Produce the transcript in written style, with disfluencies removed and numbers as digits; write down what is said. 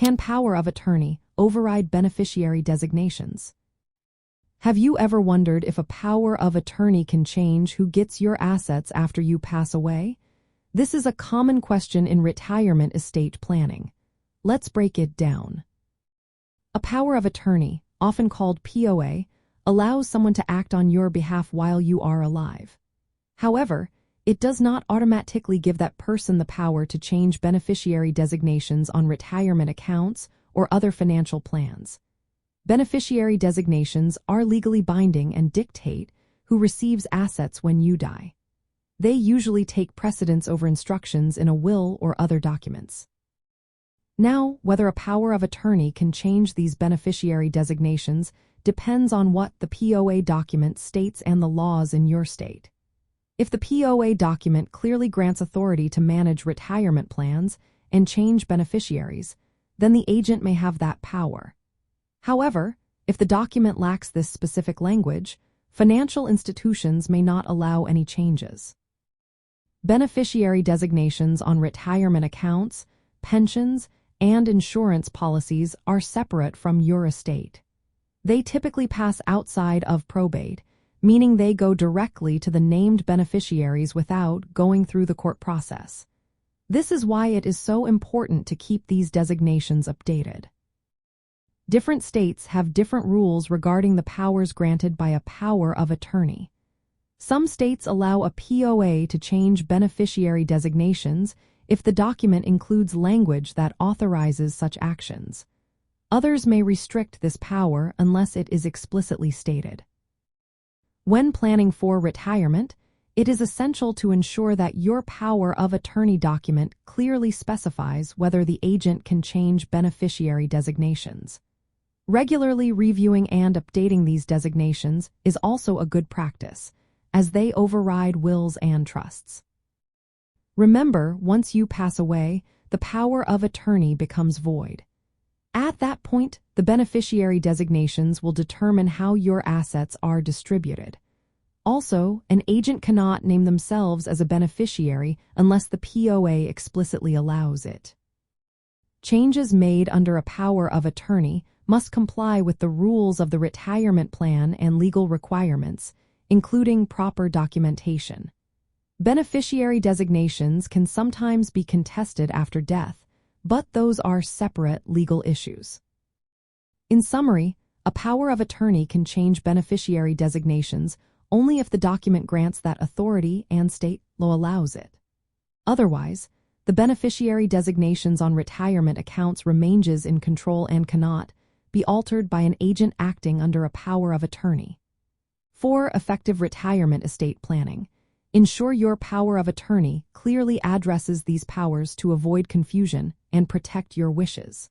Can power of attorney override beneficiary designations? Have you ever wondered if a power of attorney can change who gets your assets after you pass away? This is a common question in retirement estate planning. Let's break it down. A power of attorney, often called POA, allows someone to act on your behalf while you are alive. However, it does not automatically give that person the power to change beneficiary designations on retirement accounts or other financial plans. Beneficiary designations are legally binding and dictate who receives assets when you die. They usually take precedence over instructions in a will or other documents. Now, whether a power of attorney can change these beneficiary designations depends on what the POA document states and the laws in your state. If the POA document clearly grants authority to manage retirement plans and change beneficiaries, then the agent may have that power. However, if the document lacks this specific language, financial institutions may not allow any changes. Beneficiary designations on retirement accounts, pensions, and insurance policies are separate from your estate. They typically pass outside of probate, meaning they go directly to the named beneficiaries without going through the court process. This is why it is so important to keep these designations updated. Different states have different rules regarding the powers granted by a power of attorney. Some states allow a POA to change beneficiary designations if the document includes language that authorizes such actions. Others may restrict this power unless it is explicitly stated. When planning for retirement, it is essential to ensure that your power of attorney document clearly specifies whether the agent can change beneficiary designations. Regularly reviewing and updating these designations is also a good practice, as they override wills and trusts. Remember, once you pass away, the power of attorney becomes void. At that point, the beneficiary designations will determine how your assets are distributed. Also, an agent cannot name themselves as a beneficiary unless the POA explicitly allows it. Changes made under a power of attorney must comply with the rules of the retirement plan and legal requirements, including proper documentation. Beneficiary designations can sometimes be contested after death, but those are separate legal issues. In summary, a power of attorney can change beneficiary designations only if the document grants that authority and state law allows it. Otherwise, the beneficiary designations on retirement accounts remains in control and cannot be altered by an agent acting under a power of attorney. For effective retirement estate planning, ensure your power of attorney clearly addresses these powers to avoid confusion and protect your wishes.